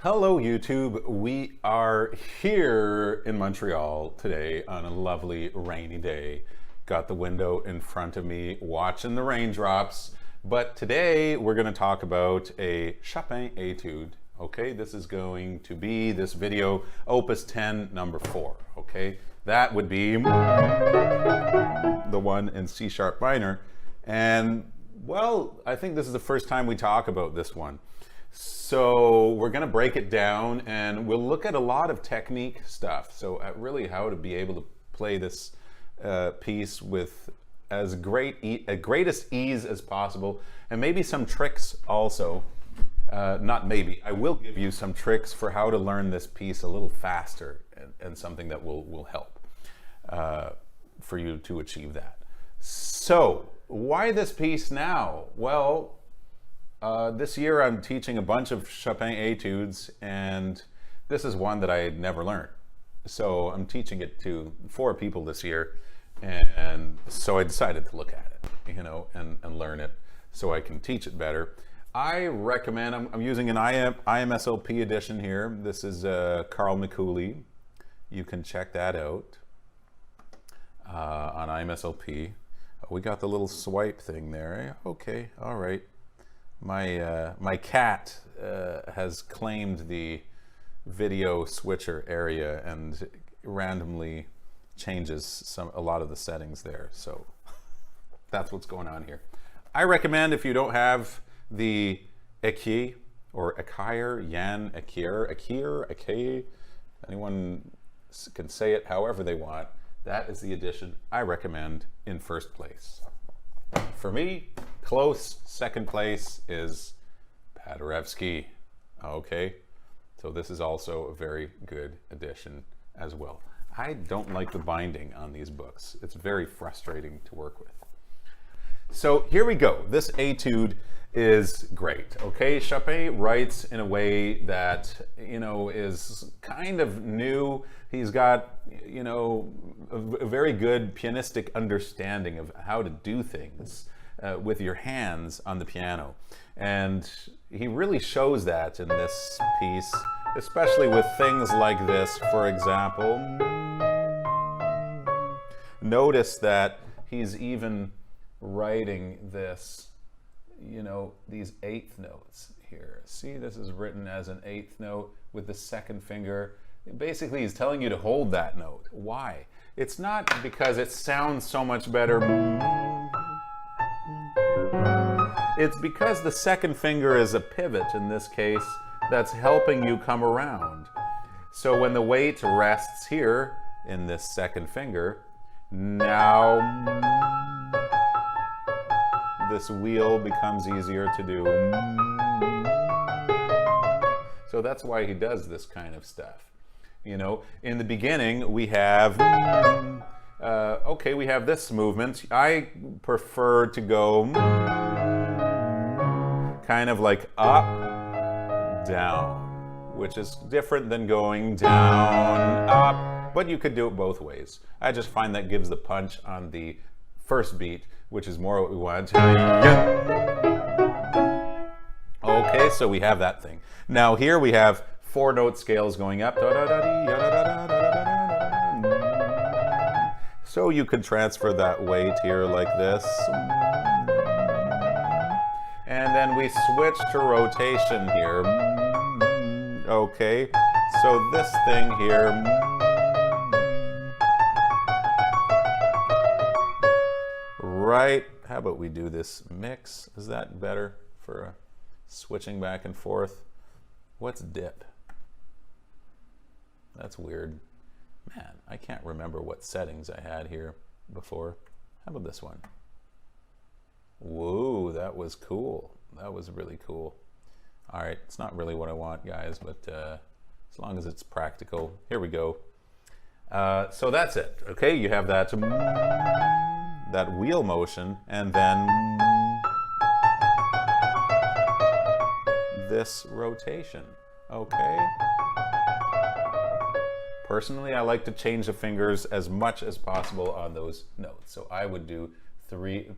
Hello YouTube, we are here in Montreal today on a lovely rainy day. Got the window in front of me watching the raindrops, but today we're going to talk about a Chopin Étude. Okay, this is going to be this video opus 10 number 4. Okay, that would be the one in C sharp minor, and well, I think this is the first time we talk about this one. So we're going to break it down and we'll look at a lot of technique stuff. So really how to be able to play this piece with as greatest ease as possible, and maybe some tricks also. Not maybe, I will give you some tricks for how to learn this piece a little faster, and something that will help for you to achieve that. So why this piece now? Well, this year I'm teaching a bunch of Chopin Études, and this is one that I had never learned. So I'm teaching it to 4 people this year, and so I decided to look at it, you know, and learn it so I can teach it better. I recommend, I'm using an IMSLP edition here. This is Carl McCooley. You can check that out on IMSLP. We got the little swipe thing there. Okay, all right. My cat has claimed the video switcher area and randomly changes a lot of the settings there. So that's what's going on here. I recommend, if you don't have the Écuyer or Écuyer, Yan, Écuyer, anyone can say it however they want. That is the edition I recommend in first place. For me, close second place is Paderewski. Okay, so this is also a very good edition as well. I don't like the binding on these books. It's very frustrating to work with. So here we go. This etude is great. Okay, Chopin writes in a way that, you know, is kind of new. He's got, you know, a very good pianistic understanding of how to do things with your hands on the piano, and he really shows that in this piece, especially with things like this. For example, notice that he's even writing this, you know, these 8th notes here. See, this is written as an 8th note with the 2nd finger. Basically, he's telling you to hold that note. Why? It's not because it sounds so much better. It's because the 2nd finger is a pivot in this case that's helping you come around. So when the weight rests here in this 2nd finger, now this wheel becomes easier to do. So that's why he does this kind of stuff. You know, in the beginning we have, okay, we have this movement. I prefer to go kind of like up, down, which is different than going down, up, but you could do it both ways. I just find that gives the punch on the first beat, which is more what we want. Okay, so we have that thing. Now here we have 4 note scales going up. So you could transfer that weight here like this. And then we switch to rotation here. Okay, so this thing here. Right, how about we do this mix? Is that better for switching back and forth? What's dip? That's weird. Man, I can't remember what settings I had here before. How about this one? Whoa, that was cool. That was really cool. All right, it's not really what I want, guys, but as long as it's practical. Here we go. So that's it. Okay, you have that wheel motion, and then this rotation. Okay. Personally, I like to change the fingers as much as possible on those notes. So I would do 3,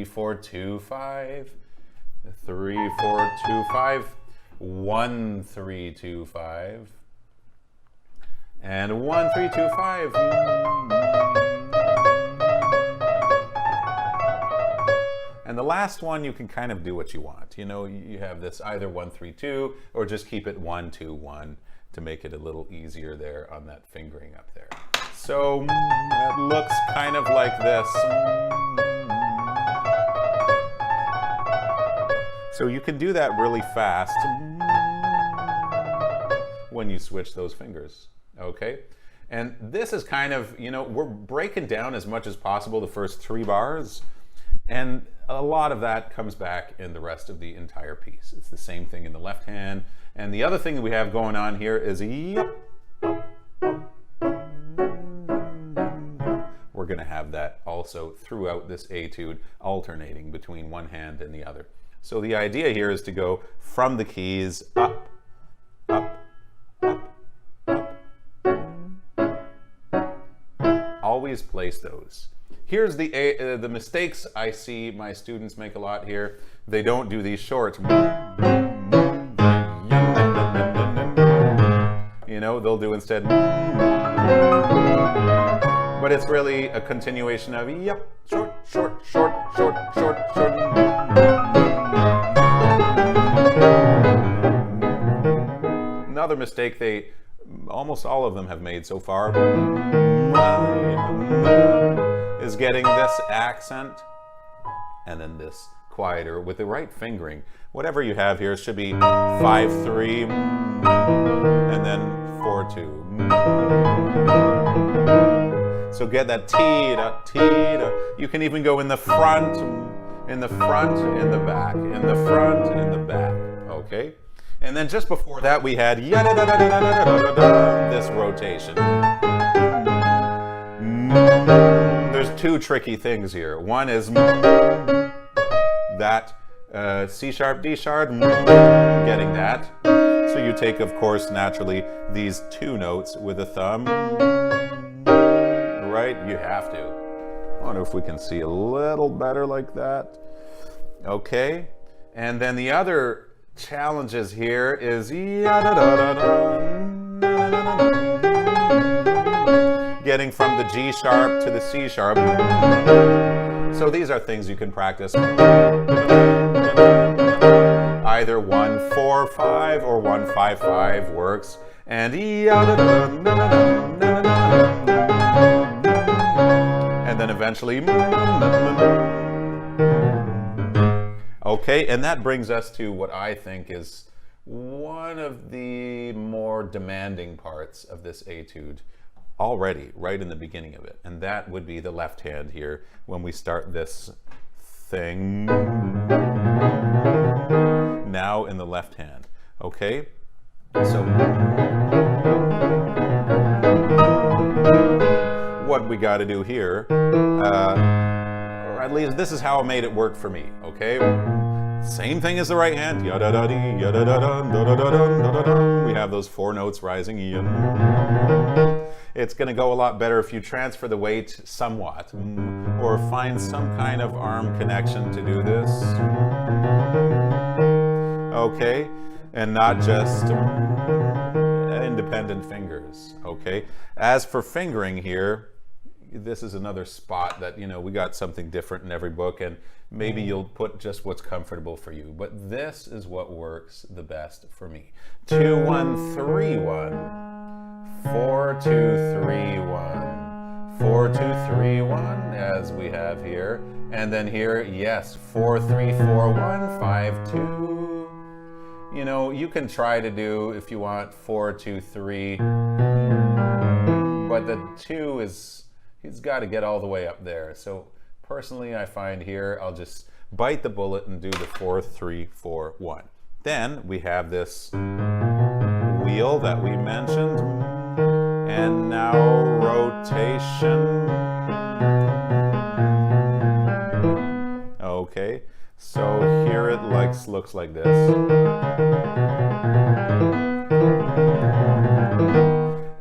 4, 2, 5, 3, 4, 2, 5. 1, 3, 2, 5. And 1, 3, 2, 5. And the last one, you can kind of do what you want. You know, you have this either 1, 3, 2, or just keep it 1, 2, 1 to make it a little easier there on that fingering up there. So it looks kind of like this. So you can do that really fast when you switch those fingers, okay? And this is kind of, you know, we're breaking down as much as possible the first 3 bars, and a lot of that comes back in the rest of the entire piece. It's the same thing in the left hand. And the other thing that we have going on here is yep. We're going to have that also throughout this etude, alternating between one hand and the other. So the idea here is to go from the keys up, up, up, up. Always place those. Here's the mistakes I see my students make a lot here. They don't do these short. You know, they'll do instead. But it's really a continuation of yep, short, short, short, short, short, short. Another mistake almost all of them have made so far is getting this accent and then this quieter with the right fingering. Whatever you have here should be 5-3 and then 4-2. So get that T-da, T-da. You can even go in the front, in the front, in the back, in the front, in the back, okay? And then just before that we had this rotation. There's 2 tricky things here. One is that C sharp, D sharp, getting that. So you take, of course, naturally, these 2 notes with a thumb, right? You have to. I wonder if we can see a little better like that. Okay. And then the other challenges here is getting from the G sharp to the C sharp. So these are things you can practice. Either 1-4-5 or 1-5-5 works. And then eventually. Okay, and that brings us to what I think is one of the more demanding parts of this etude already, right in the beginning of it. And that would be the left hand here when we start this thing. Now in the left hand, okay? So what we got to do here, or at least this is how I made it work for me, okay? Same thing as the right hand. We have those 4 notes rising. It's going to go a lot better if you transfer the weight somewhat, or find some kind of arm connection to do this. Okay, and not just independent fingers. Okay, as for fingering here, this is another spot that, you know, we got something different in every book, and maybe you'll put just what's comfortable for you, but this is what works the best for me. 2-1-3-1, 4-2-3-1, 4-2-3-1, as we have here, and then here, yes, 4-3-4-1, 5-2. You know, you can try to do, if you want, 4-2-3, but the 2 is, he's got to get all the way up there. So personally, I find here, I'll just bite the bullet and do the 4-3-4-1. Then we have this wheel that we mentioned, and now rotation. Okay, so here it looks like this.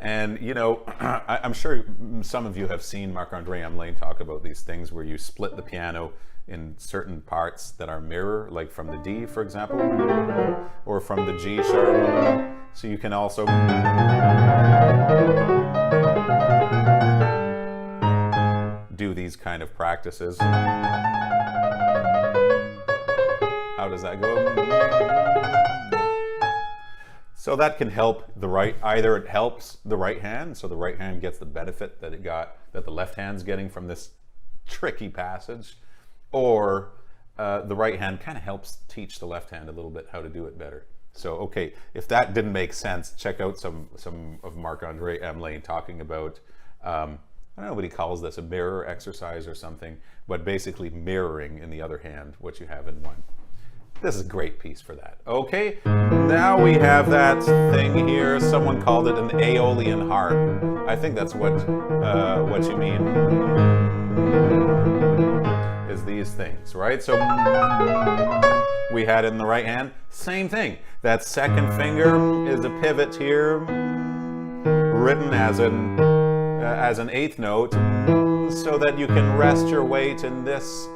And you know, I'm sure some of you have seen Marc-André Hamelin talk about these things where you split the piano in certain parts that are mirror, like from the D, for example, or from the G sharp. So you can also do these kind of practices. How does that go? So that can help the right, either it helps the right hand, so the right hand gets the benefit that the left hand's getting from this tricky passage, or the right hand kind of helps teach the left hand a little bit how to do it better. So, okay, if that didn't make sense, check out some of Marc-André Hamelin talking about, I don't know what he calls this, a mirror exercise or something, but basically mirroring in the other hand what you have in one. This is a great piece for that. Okay, now we have that thing here. Someone called it an Aeolian harp. I think that's what you mean. Is these things, right? So we had it in the right hand, same thing. That second finger is a pivot here, written as an eighth note, so that you can rest your weight in this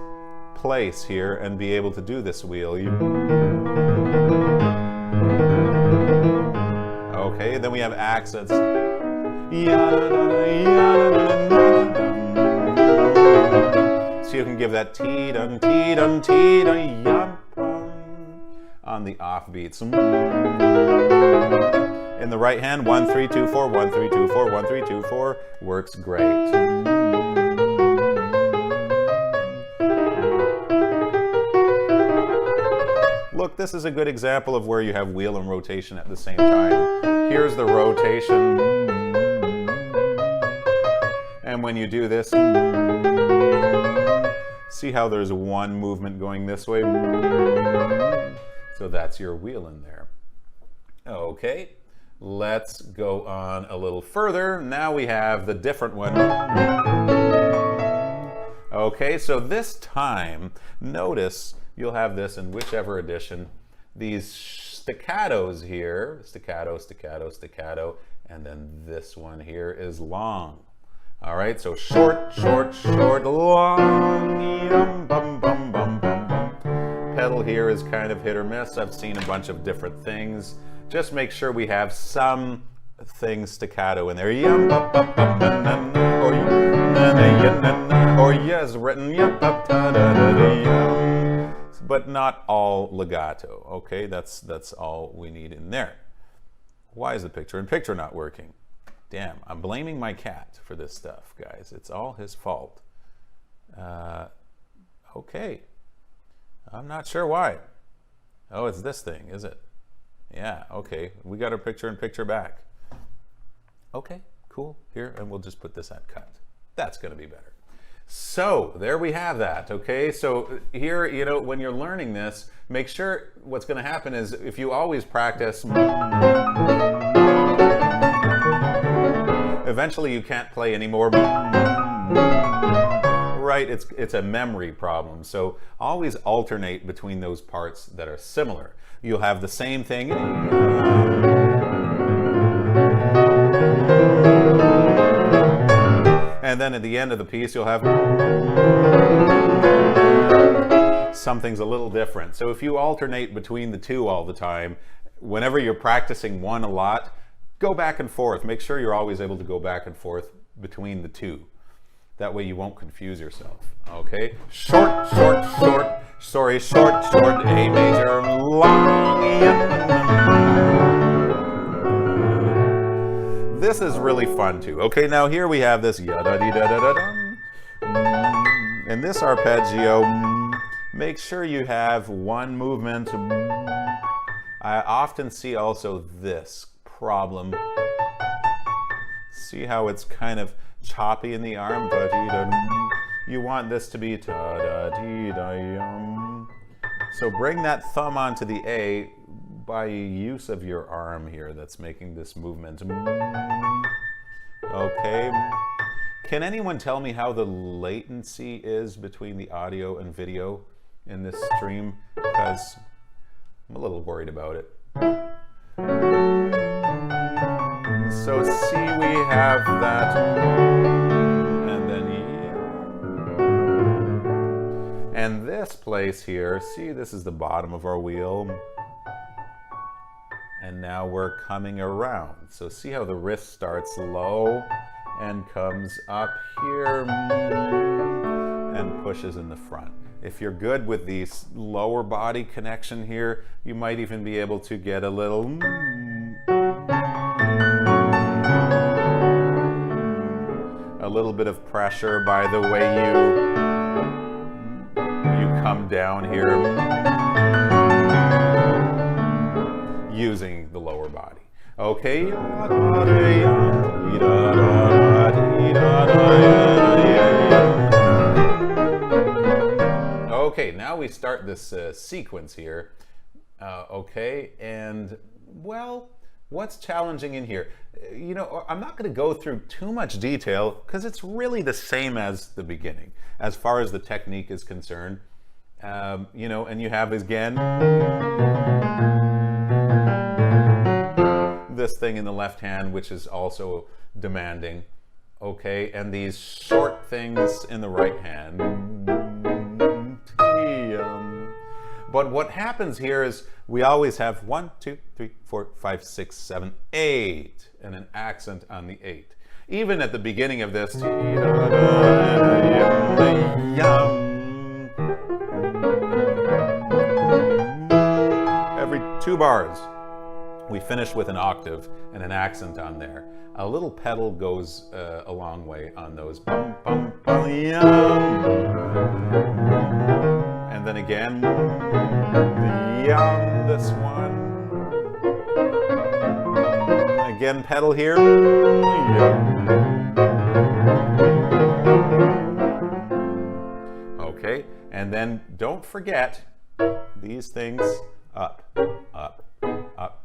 place here and be able to do this wheel. Okay, then we have accents. So you can give that T-dun, T-dun, T-dun, yum on the offbeats. In the right hand, 1, 3, 2, 4, 1, 3, 2, 4, 1, 3, 2, 4 works great. Look, this is a good example of where you have wheel and rotation at the same time. Here's the rotation. And when you do this, see how there's one movement going this way? So that's your wheel in there. Okay, let's go on a little further. Now we have the different one. Okay, so this time, notice you'll have this in whichever edition. These staccatos here, staccato, staccato, staccato, and then this one here is long. All right, so short, short, short, long, yum, bum, bum, bum, bum, bum. Pedal here is kind of hit or miss. I've seen a bunch of different things. Just make sure we have some things staccato in there. Yum, bum, bum, bum, bum, bum, or yes, written yum, bum, da, da, da, da, yum. But not all legato. Okay, that's all we need in there. Why is the picture-in-picture not working? Damn, I'm blaming my cat for this stuff, guys. It's all his fault. Okay. I'm not sure why. Oh, it's this thing, is it? Yeah, okay. We got our picture-in-picture back. Okay, cool. Here, and we'll just put this at cut. That's going to be better. So, there we have that, okay? So, here, you know, when you're learning this, make sure what's going to happen is if you always practice, eventually you can't play anymore. Right? It's a memory problem. So always alternate between those parts that are similar. You'll have the same thing. And then at the end of the piece, you'll have something's a little different. So if you alternate between the two all the time, whenever you're practicing one a lot, go back and forth. Make sure you're always able to go back and forth between the two. That way you won't confuse yourself. Okay? Short, short, short. Sorry, short, short, A major, long. This is really fun too. Okay, now here we have this yada-dee-da-da-da-dum. And this arpeggio, make sure you have one movement. I often see also this problem. See how it's kind of choppy in the arm? You want this to be ta-da-dee-da-yum. So bring that thumb onto the A by use of your arm here that's making this movement. Okay. Can anyone tell me how the latency is between the audio and video in this stream? Because I'm a little worried about it. So see, we have that. place here. See, this is the bottom of our wheel. And now we're coming around. So see how the wrist starts low and comes up here and pushes in the front. If you're good with the lower body connection here, you might even be able to get a little bit of pressure by the way you come down here using the lower body. Okay. Okay, now we start this sequence here. Okay, and well, what's challenging in here? You know, I'm not going to go through too much detail because it's really the same as the beginning as far as the technique is concerned. You know, and you have again this thing in the left hand, which is also demanding. Okay, and these short things in the right hand. But what happens here is we always have 1, 2, 3, 4, 5, 6, 7, 8, and an accent on the 8. Even at the beginning of this, every 2 bars, we finish with an octave and an accent on there. A little pedal goes a long way on those. Bum, bum, bum, yum. And then again, yum, this one. Again, pedal here. Yum. Okay, and then don't forget these things up, up, up,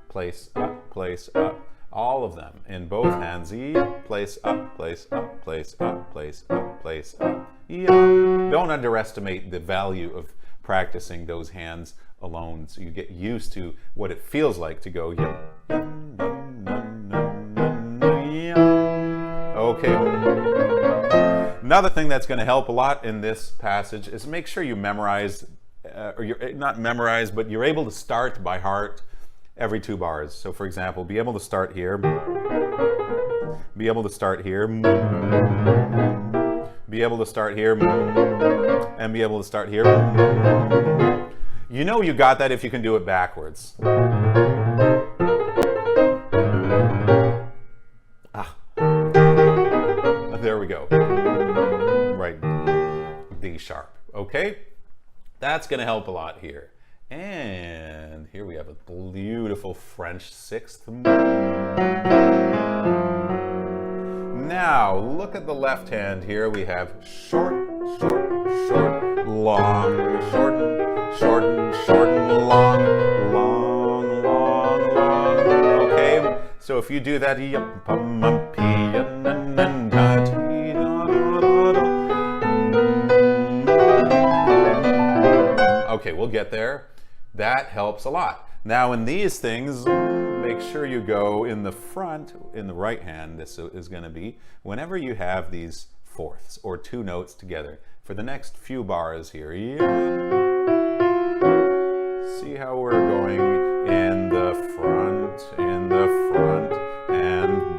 place, up, place, up. All of them in both hands. E, place, up, place, up, place, up, place, up, place, up. E, don't underestimate the value of practicing those hands alone, so you get used to what it feels like to go. Okay. Another thing that's going to help a lot in this passage is make sure you memorize, or you're not memorize, but you're able to start by heart every 2 bars. So for example, be able to start here, be able to start here, be able to start here, and be able to start here. You know you got that if you can do it backwards. Ah. There we go. Right, D sharp, okay? That's gonna help a lot here. And here we have a beautiful French 6th. Now, look at the left hand here. We have short, short, short, long, shorten, shorten, shorten, long, long, long, long. Okay, so if you do that, okay, we'll get there. That helps a lot. Now in these things, make sure you go in the front, in the right hand, this is going to be, whenever you have these fourths or 2 notes together. For the next few bars here, see how we're going in the front, and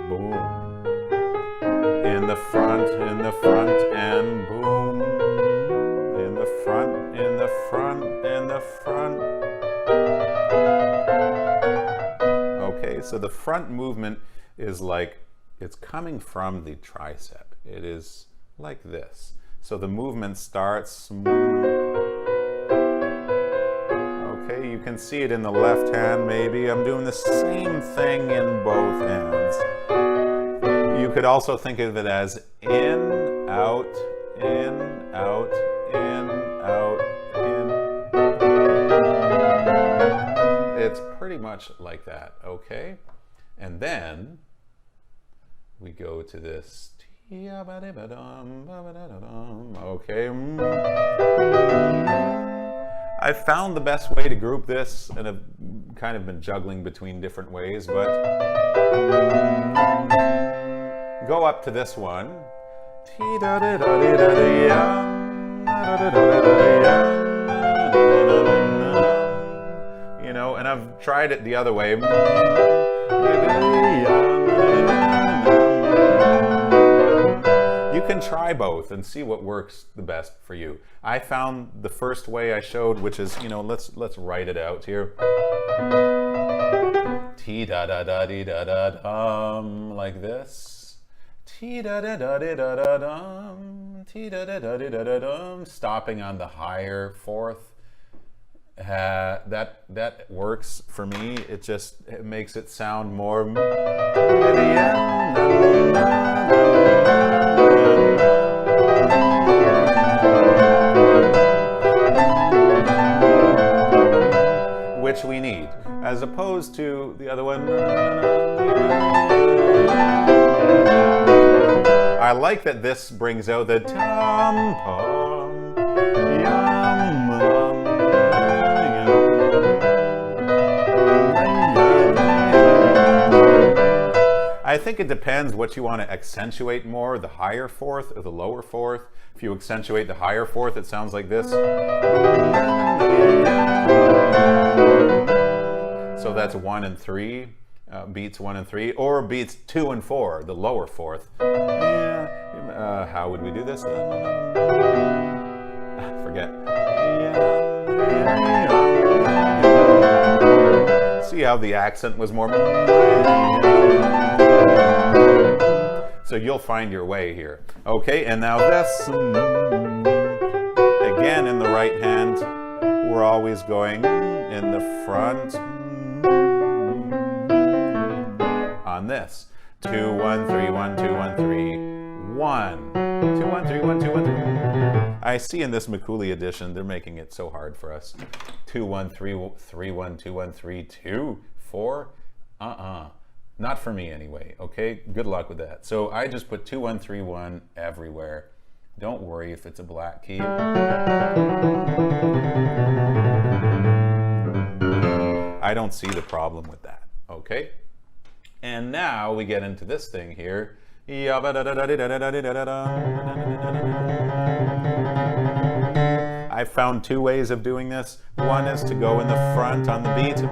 boom. In the front, and boom. In the front, in the front, in the front. Okay, so the front movement is like, it's coming from the tricep. It is like this. So the movement starts. Okay, you can see it in the left hand maybe. I'm doing the same thing in both hands. You could also think of it as in, out, in, out, in, out, in. It's pretty much like that, okay? And then we go to this. Okay. I found the best way to group this, and I've kind of been juggling between different ways, but go up to this one. You know, and I've tried it the other way. You can try both and see what works the best for you. I found the first way I showed, which is, you know, let's write it out here. T da da da dee da da dum, like this. T da da da dee da da dum, T da da da dee da da dum, stopping on the higher fourth. That works for me. It makes it sound more. Which we need, as opposed to the other one. I like that this brings out the tum pum yum. I think it depends what you want to accentuate more, the higher fourth or the lower fourth. If you accentuate the higher fourth, it sounds like this. So that's 1 and 3, beats 1 and 3, or beats 2 and 4, the lower fourth. How would we do this? Forget. See how the accent was more. So you'll find your way here. Okay, and now this. Again, in the right hand, we're always going in the front. On this. 2, 1, 3, 1, 2, 1, 3, 1. 2, 1, 3, 1, 2, 1, 3. I see in this Mikuli edition, they're making it so hard for us. 2, 1, 3, 3, 1, 2, 1, 3, 2, 4. Not for me anyway, okay? Good luck with that. So I just put 2, 1, 3, 1 everywhere. Don't worry if it's a black key. I don't see the problem with that, okay? And now we get into this thing here. I found 2 ways of doing this. One is to go in the front on the beat.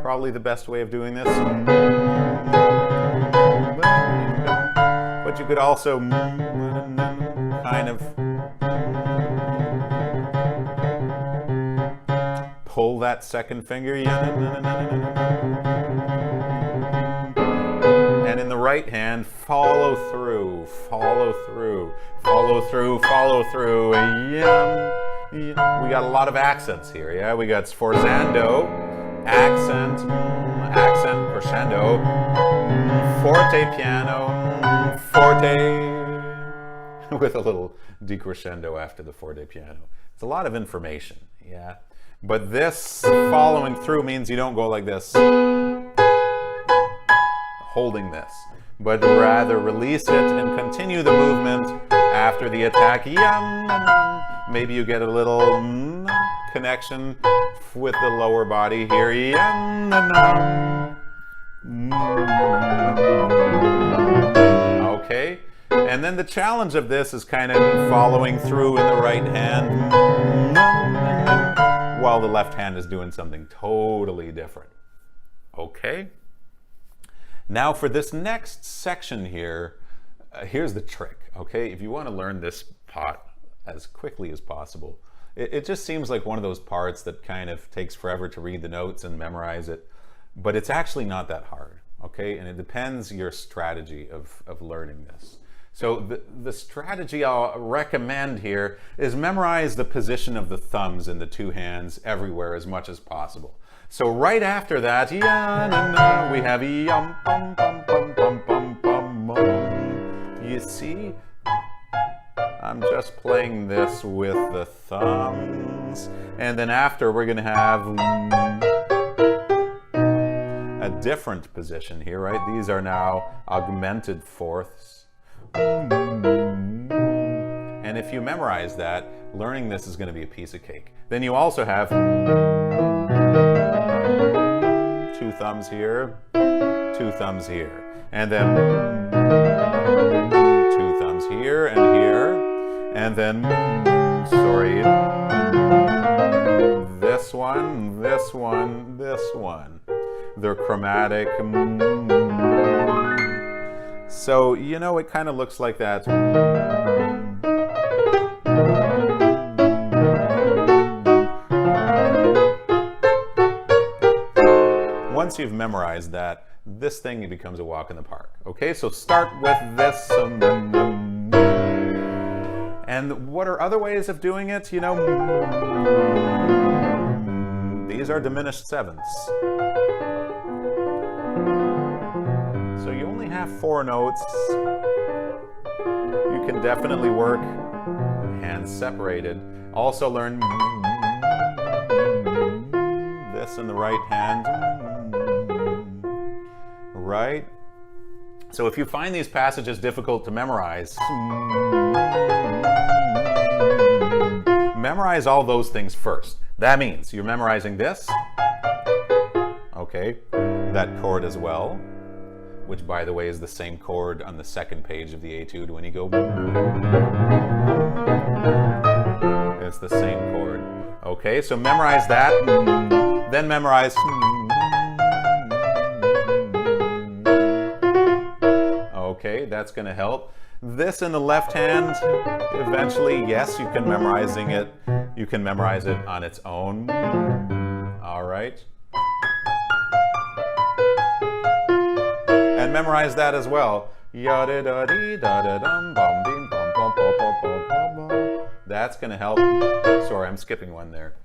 Probably the best way of doing this. But you could also kind of pull that second finger. And in the right hand, follow through, follow through, follow through, follow through. We got a lot of accents here, yeah? We got sforzando, accent, accent, crescendo, forte piano, forte, with a little decrescendo after the forte piano. It's a lot of information, yeah? But this following through means you don't go like this, holding this, but rather release it and continue the movement after the attack. Maybe you get a little connection with the lower body here. Okay, and then the challenge of this is kind of following through in the right hand while the left hand is doing something totally different. Okay? Now for this next section here, here's the trick, okay? If you want to learn this part as quickly as possible, it just seems like one of those parts that kind of takes forever to read the notes and memorize it, but it's actually not that hard, okay? And it depends your strategy of learning this. So the strategy I'll recommend here is memorize the position of the thumbs in the 2 hands everywhere as much as possible. So right after that, we have yum, bum, bum, bum, bum, bum, bum, bum. You see? I'm just playing this with the thumbs. And then after, we're going to have a different position here, right? These are now augmented fourths. And if you memorize that, learning this is going to be a piece of cake. Then you also have 2 thumbs here, 2 thumbs here, and then 2 thumbs here and here. And then, sorry, this one, this one, this one. They're chromatic. So, you know, it kind of looks like that. Once you've memorized that, this thing becomes a walk in the park. Okay, so start with this. And what are other ways of doing it? You know, these are diminished sevenths. So you only have 4 notes. You can definitely work hands separated. Also learn this in the right hand. Right? So if you find these passages difficult to memorize, memorize all those things first. That means you're memorizing this, okay, that chord as well, which by the way is the same chord on the second page of the Etude when you go. It's the same chord. Okay, so memorize that, then memorize. Okay, that's going to help. This in the left hand, eventually, yes, you can memorizing it. You can memorize it on its own. All right. And memorize that as well. That's going to help. Sorry, I'm skipping one there.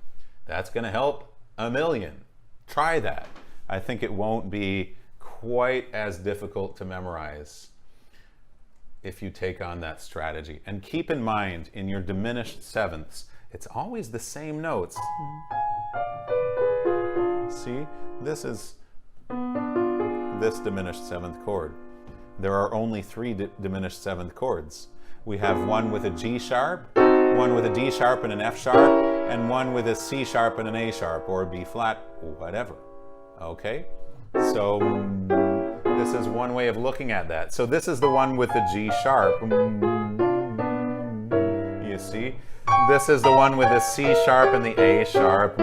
That's going to help a million. Try that. I think it won't be quite as difficult to memorize if you take on that strategy. And keep in mind, in your diminished sevenths, it's always the same notes. See, this is this diminished seventh chord. There are only 3 diminished seventh chords. We have one with a G sharp, one with a D sharp and an F sharp, and one with a C sharp and an A sharp, or a B flat, whatever. Okay? So this is one way of looking at that. So this is the one with the G sharp. You see? This is the one with the C sharp and the A sharp.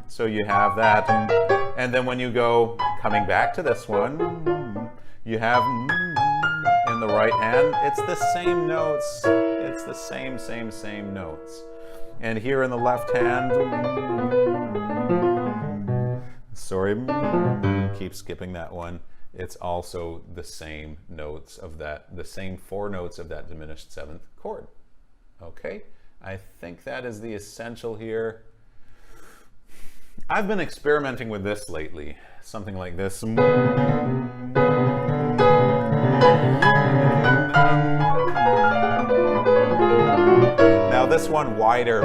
So you have that. And then when you go coming back to this one, you have in the right hand, it's the same notes. It's the same notes. And here in the left hand, sorry, keep skipping that one. It's also the same notes of that, the same 4 notes of that diminished seventh chord. Okay, I think that is the essential here. I've been experimenting with this lately, something like this. Now this one wider.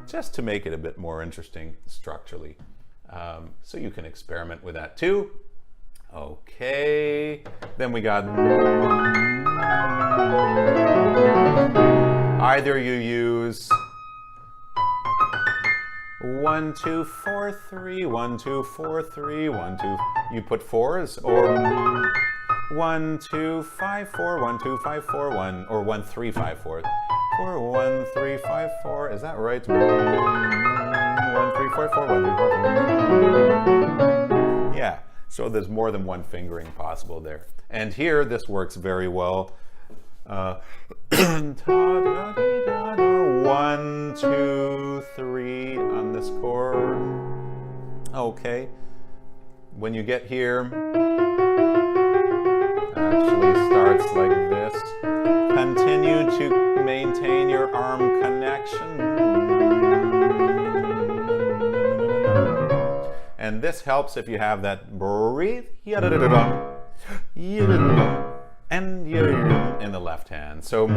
Just to make it a bit more interesting structurally. So you can experiment with that too. Okay, then we got either you use 1, 2, 4, 3, 1, 2, 4, 3, 1, 2. You put 4s, or 1, 2, 5, 4, 1, 2, 5, 4, 1, or 1, 3, 5, 4. 4, 1, 3, 5, 4. Is that right? 1, 3, 4, 4, 1, 3, 4. Yeah. So there's more than one fingering possible there. And here, this works very well. 1, 2, 3 on this chord. Okay. When you get here, actually starts like this. Continue to maintain your arm connection. And this helps if you have that breathe and in the left hand. So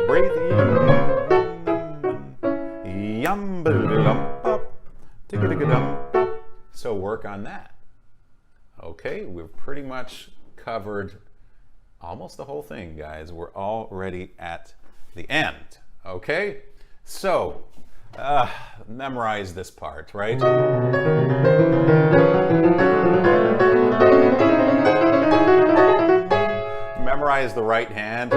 breathe so work on that. Okay, we've pretty much covered almost the whole thing, guys. We're already at the end. Okay, so Memorize this part, right? Memorize the right hand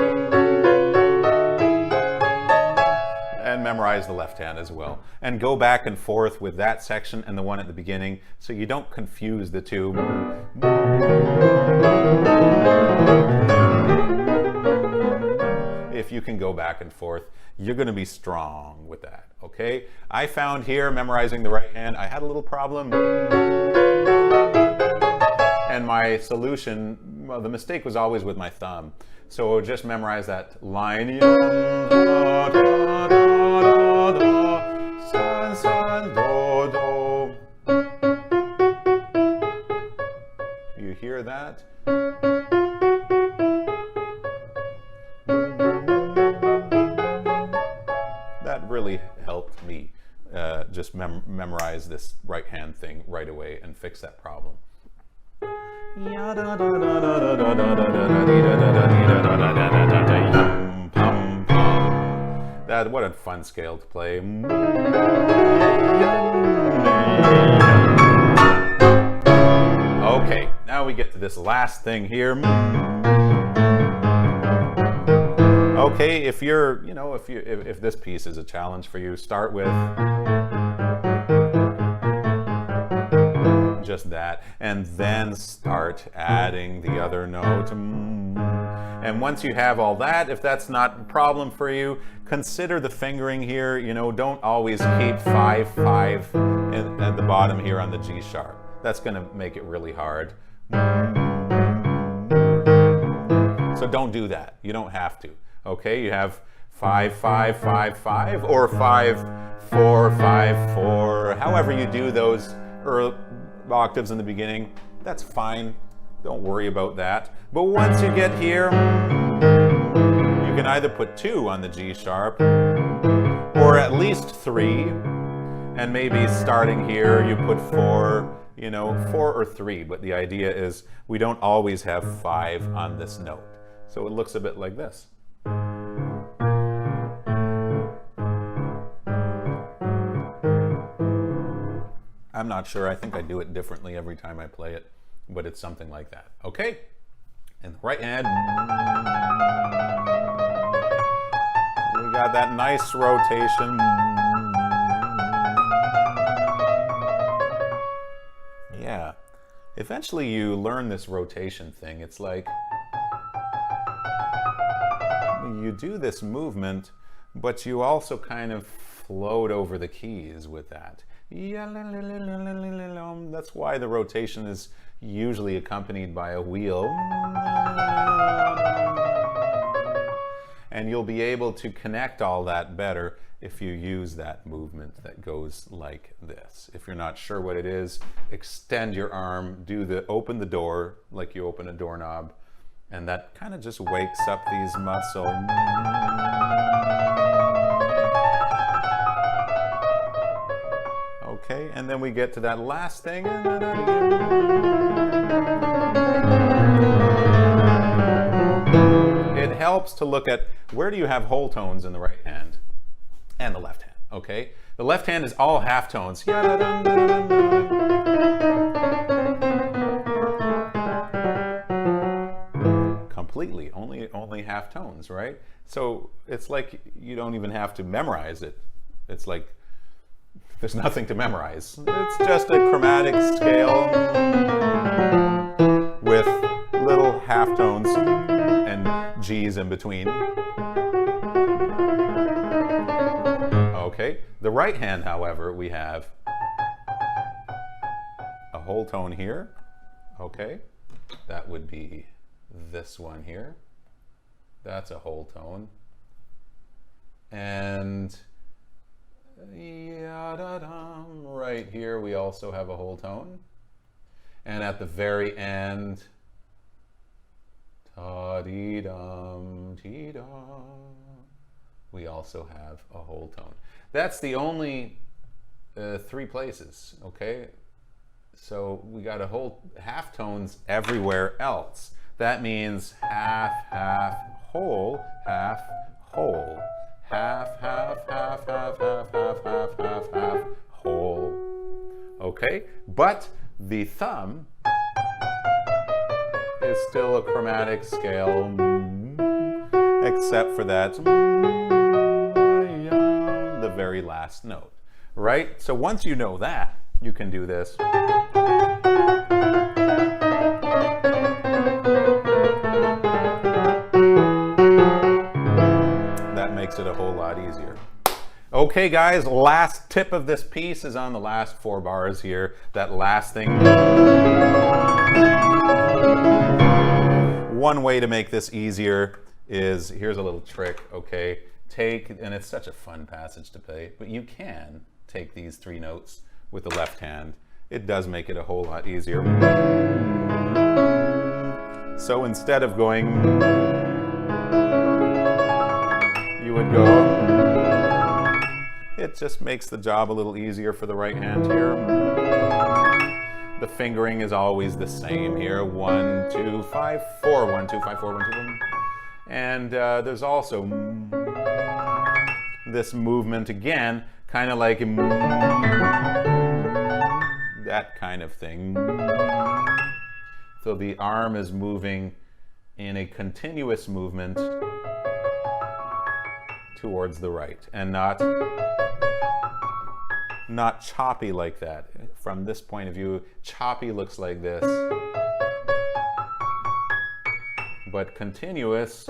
and memorize the left hand as well. And go back and forth with that section and the one at the beginning so you don't confuse the two. If you can go back and forth, you're going to be strong with that, okay? I found here, memorizing the right hand, I had a little problem. And my solution, well, the mistake was always with my thumb. So just memorize that line. You hear that? That really helped me just memorize this right hand thing right away and fix that problem. That, what a fun scale to play. Okay, now we get to this last thing here. Okay, if you're, you know, if this piece is a challenge for you, start with just that, and then start adding the other note. And once you have all that, if that's not a problem for you, consider the fingering here. You know, don't always keep 5/5 at the bottom here on the G sharp. That's going to make it really hard. So don't do that. You don't have to. Okay, you have 5/5/5/5 or 5/4/5/4. However you do those octaves in the beginning, that's fine. Don't worry about that. But once you get here, you can either put 2 on the G sharp or at least 3, and maybe starting here you put 4, you know, 4 or 3, but the idea is we don't always have 5 on this note. So it looks a bit like this. I'm not sure. I think I do it differently every time I play it, but it's something like that. Okay? And the right hand. We got that nice rotation. Yeah. Eventually you learn this rotation thing. It's like you do this movement, but you also kind of float over the keys with that. That's why the rotation is usually accompanied by a wheel. And you'll be able to connect all that better if you use that movement that goes like this. If you're not sure what it is, extend your arm, open the door like you open a doorknob, and that kind of just wakes up these muscles. Okay, and then we get to that last thing. It helps to look at where do you have whole tones in the right hand and the left hand, okay? The left hand is all half tones. Completely, only half tones, right? So it's like you don't even have to memorize it. It's like there's nothing to memorize. It's just a chromatic scale with little half tones and G's in between. Okay, the right hand, however, we have a whole tone here. Okay, that would be this one here. That's a whole tone. And right here we also have a whole tone, and at the very end, we also have a whole tone. That's the only 3 places, okay? So we got a whole half tones everywhere else. That means half, half, whole, half, whole, half, half, half, half, half, half, half, half, half, whole. Okay, but the thumb is still a chromatic scale, except for that, the very last note, right? So once you know that, you can do this. That makes it a whole lot easier. Okay guys, last tip of this piece is on the last 4 bars here. That last thing. One way to make this easier is, here's a little trick, okay? And it's such a fun passage to play, but you can take these 3 notes with the left hand. It does make it a whole lot easier. So instead of going, you would go. It just makes the job a little easier for the right hand here. The fingering is always the same here. 1, 2, 5, 4. 1, 2, 5, 4, 1, 2, 1. And there's also this movement again, kind of like that kind of thing. So the arm is moving in a continuous movement towards the right, and not choppy like that. From this point of view, choppy looks like this, but continuous.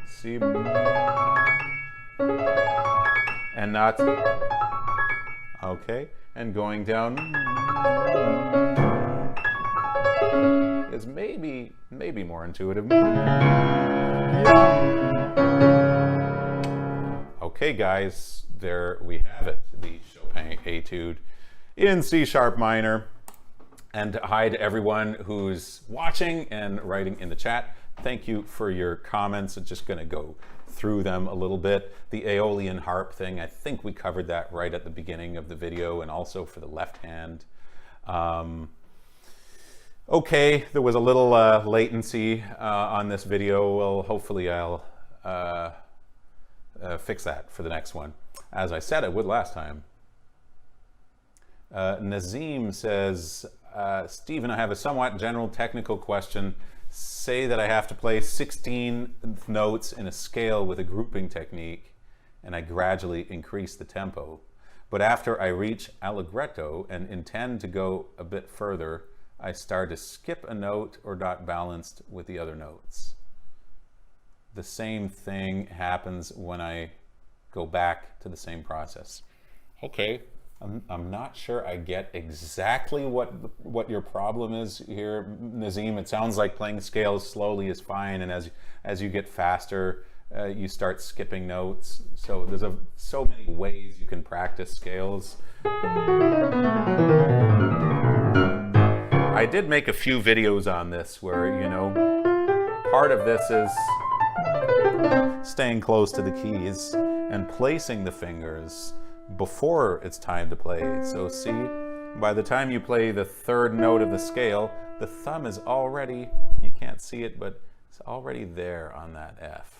See, and not, okay, and going down is maybe more intuitive. Okay guys, there we have it, the Chopin Étude in C sharp minor. And hi to everyone who's watching and writing in the chat. Thank you for your comments. I'm just going to go through them a little bit. The Aeolian harp thing, I think we covered that right at the beginning of the video, and also for the left hand. Okay, there was a little latency on this video. Well, hopefully I'll fix that for the next one, as I said I would last time. Nazim says, Stephen, I have a somewhat general technical question. Say that I have to play 16 notes in a scale with a grouping technique, and I gradually increase the tempo. But after I reach allegretto and intend to go a bit further, I start to skip a note or not balanced with the other notes. The same thing happens when I go back to the same process. Okay, I'm not sure I get exactly what your problem is here, Nazim. It sounds like playing scales slowly is fine, and as you get faster, you start skipping notes. So there's so many ways you can practice scales. I did make a few videos on this where, you know, part of this is staying close to the keys and placing the fingers before it's time to play. So see, by the time you play the 3rd note of the scale, the thumb is already, you can't see it, but it's already there on that F.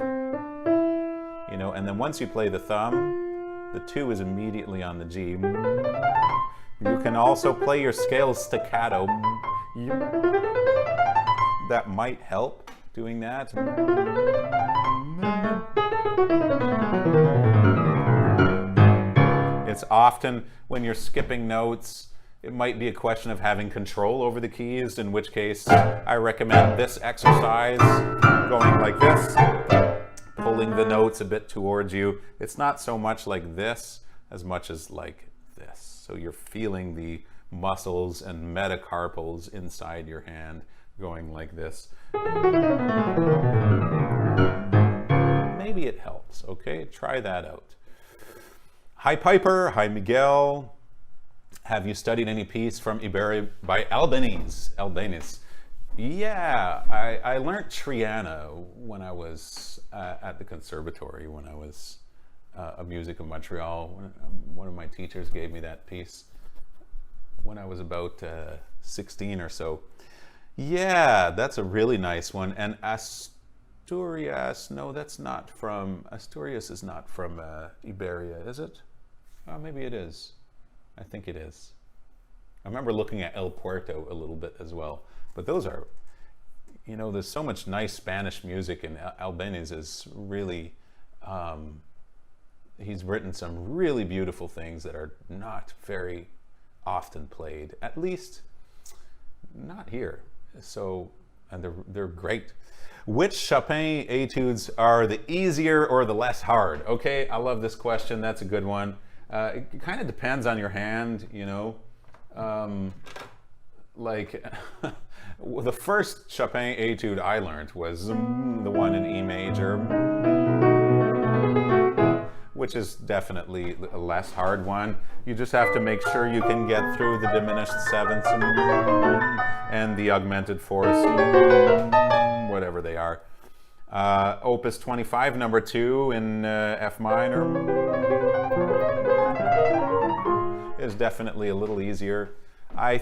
You know, and then once you play the thumb, the 2 is immediately on the G. You can also play your scales staccato. That might help doing that. It's often when you're skipping notes, it might be a question of having control over the keys, in which case I recommend this exercise, going like this, pulling the notes a bit towards you. It's not so much like this as much as like this. So you're feeling the muscles and metacarpals inside your hand going like this. Maybe it helps, okay? Try that out. Hi Piper, hi Miguel. Have you studied any piece from Iberia by Albanese? Yeah, I learned Triana when I was at the conservatory, when I was a Music of Montreal. One of my teachers gave me that piece when I was about 16 or so. Yeah, that's a really nice one. And Asturias, no, that's not from, Asturias is not from Iberia, is it? Oh, maybe it is. I think it is. I remember looking at El Puerto a little bit as well. But those are, you know, there's so much nice Spanish music, and Albéniz is really, he's written some really beautiful things that are not very often played, at least not here. So, and they're great. Which Chopin etudes are the easier or the less hard? Okay, I love this question. That's a good one. It kind of depends on your hand, you know. Like the first Chopin etude I learned was the one in E major, which is definitely a less hard one. You just have to make sure you can get through the diminished sevenths and the augmented fourths, whatever they are. Opus 25, number 2 in F minor is definitely a little easier. I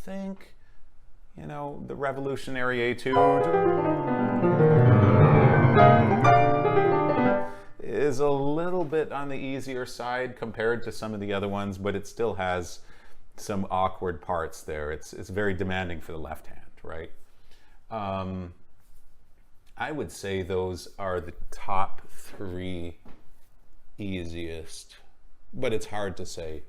think, you know, the Revolutionary Etude is a little bit on the easier side compared to some of the other ones, but it still has some awkward parts there. It's very demanding for the left hand, right? I would say those are the top 3 easiest, but it's hard to say.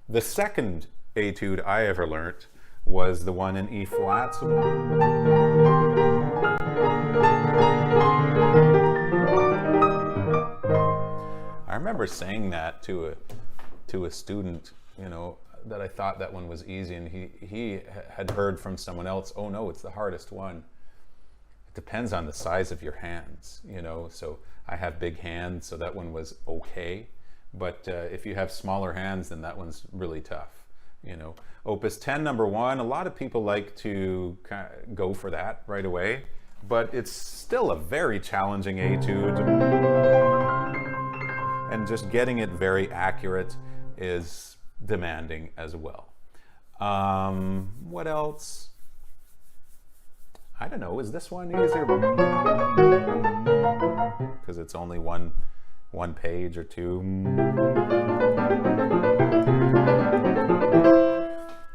The second etude I ever learnt was the one in E flat. I remember saying that to a student, you know, that I thought that one was easy, and he had heard from someone else, oh no, it's the hardest one. It depends on the size of your hands, you know. So I have big hands, so that one was okay. But if you have smaller hands, then that one's really tough, you know. Opus 10, number 1, a lot of people like to go for that right away, but it's still a very challenging etude. And just getting it very accurate is demanding as well. What else? I don't know, is this one easier? Because it's only one page or 2.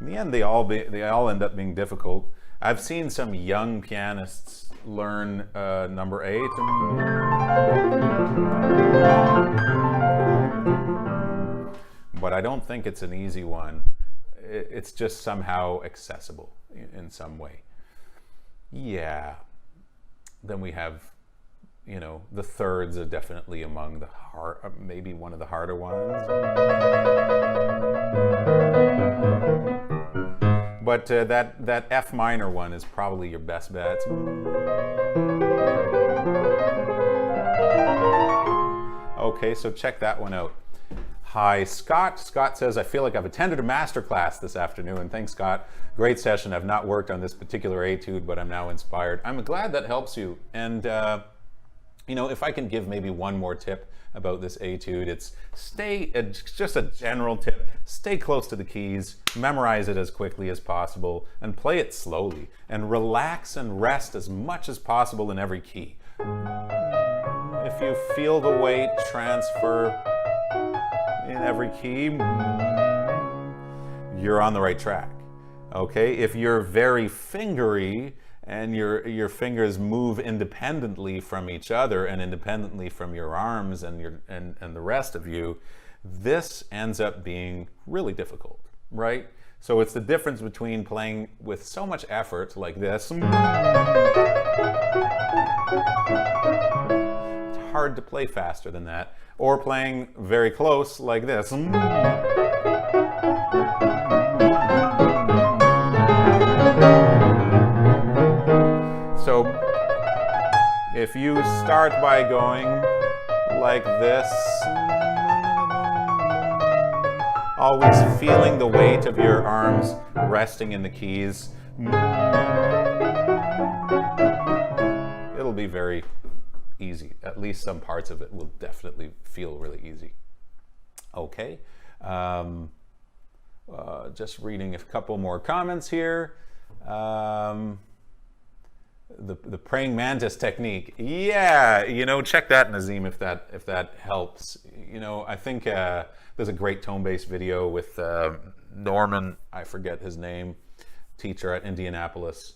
In the end, they all end up being difficult. I've seen some young pianists learn number 8. But I don't think it's an easy one. It's just somehow accessible in some way. Yeah. Then we have, you know, the thirds are definitely among the hard, maybe one of the harder ones. But that F minor one is probably your best bet. Okay, so check that one out. Hi, Scott. Scott says, I feel like I've attended a masterclass this afternoon. Thanks, Scott. Great session. I've not worked on this particular etude, but I'm now inspired. I'm glad that helps you. And, you know, if I can give maybe one more tip about this etude, it's just a general tip. Stay close to the keys, memorize it as quickly as possible, and play it slowly. And relax and rest as much as possible in every key. If you feel the weight transfer in every key, you're on the right track. Okay, if you're very fingery and your fingers move independently from each other and independently from your arms and the rest of you, this ends up being really difficult, right? So it's the difference between playing with so much effort like this. It's hard to play faster than that, or playing very close like this. So if you start by going like this, always feeling the weight of your arms resting in the keys, it'll be very easy. At least some parts of it will definitely feel really easy. Okay. Just reading a couple more comments here. the praying mantis technique. Yeah, you know, check that, Nazim, if that helps. You know, I think there's a great tone-based video with Norman, I forget his name, teacher at Indianapolis,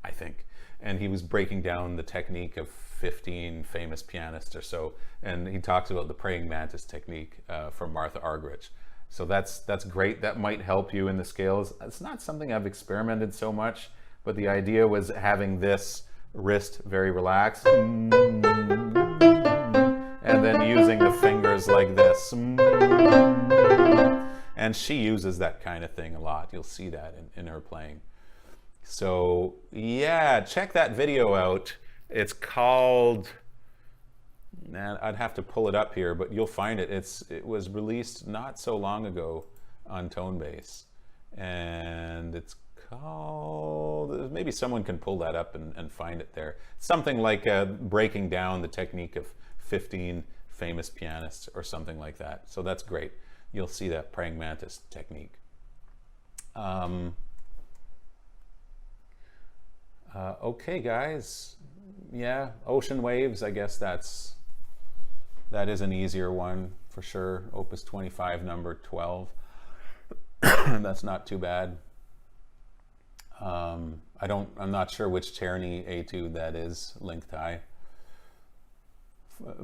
I think, and he was breaking down the technique of 15 famous pianists or so, and he talks about the praying mantis technique from Martha Argerich. So that's great. That might help you in the scales. It's not something I've experimented so much, but the idea was having this wrist very relaxed, and then using the fingers like this. And she uses that kind of thing a lot. You'll see that in her playing. So yeah, check that video out. It's called, I'd have to pull it up here, but you'll find it. It was released not so long ago on Tonebase, and it's called, maybe someone can pull that up and find it there. Something like breaking down the technique of 15 famous pianists or something like that. So that's great. You'll see that praying mantis technique. Okay, guys. Yeah, ocean waves, I guess that is an easier one for sure. Opus 25, number 12. That's not too bad. I'm not sure which Czerny etude that is, linked high.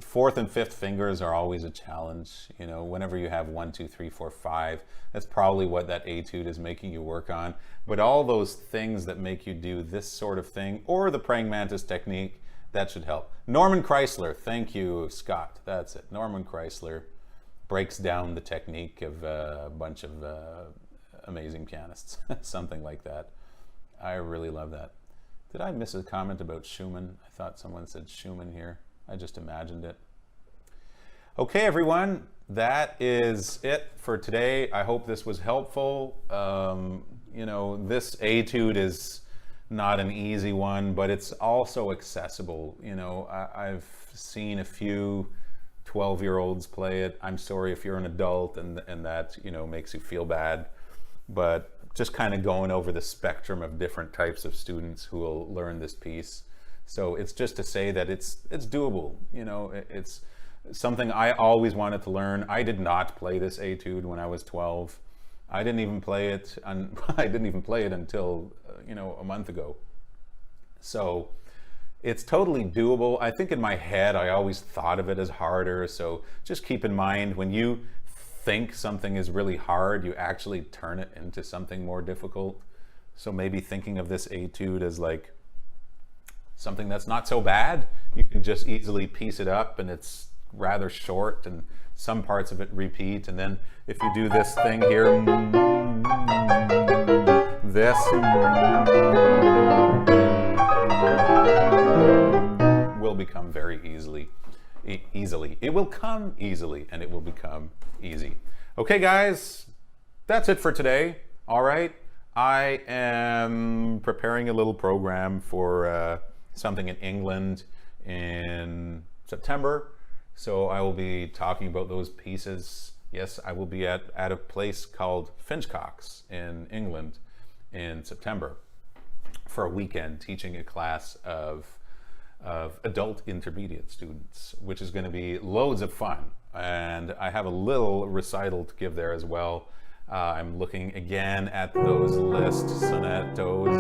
Fourth and fifth fingers are always a challenge. You know, whenever you have 1, 2, 3, 4, 5, that's probably what that etude is making you work on. But all those things that make you do this sort of thing, or the praying mantis technique, that should help. Norman Chrysler, thank you, Scott. That's it. Norman Chrysler breaks down the technique of a bunch of amazing pianists, something like that. I really love that. Did I miss a comment about Schumann? I thought someone said Schumann here. I just imagined it. Okay, everyone, that is it for today. I hope this was helpful. You know, this etude is not an easy one, but it's also accessible. You know, I've seen a few 12-year-olds play it. I'm sorry if you're an adult and that, you know, makes you feel bad, but just kind of going over the spectrum of different types of students who will learn this piece. So it's just to say that it's doable. You know, it's something I always wanted to learn. I did not play this etude when I was 12. I didn't even play it, I didn't even play it until, you know, a month ago. So it's totally doable. I think in my head, I always thought of it as harder. So just keep in mind, when you think something is really hard, you actually turn it into something more difficult. So maybe thinking of this etude as like something that's not so bad, you can just easily piece it up, and it's rather short and some parts of it repeat. And then if you do this thing here, this will become very easily. It will come easily, and it will become easy. Okay, guys, that's it for today. All right, I am preparing a little program for something in England in September. So I will be talking about those pieces. Yes, I will be at a place called Finchcock's in England in September for a weekend, teaching a class of adult intermediate students, which is going to be loads of fun. And I have a little recital to give there as well. I'm looking again at those Liszt sonatos.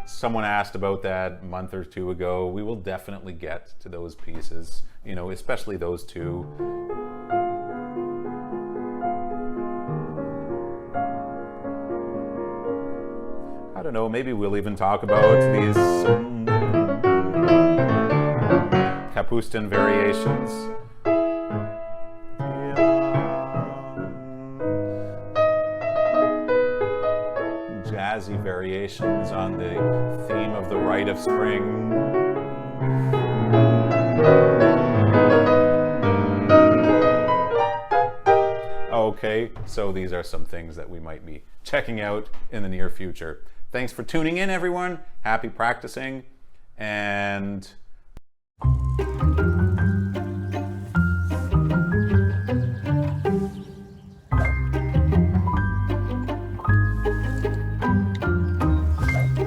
Someone asked about that a month or two ago. We will definitely get to those pieces, you know, especially those two. I don't know, maybe we'll even talk about these Kapustin variations. Jazzy variations on the theme of the Rite of Spring. Okay, so these are some things that we might be checking out in the near future. Thanks for tuning in, everyone. Happy practicing, and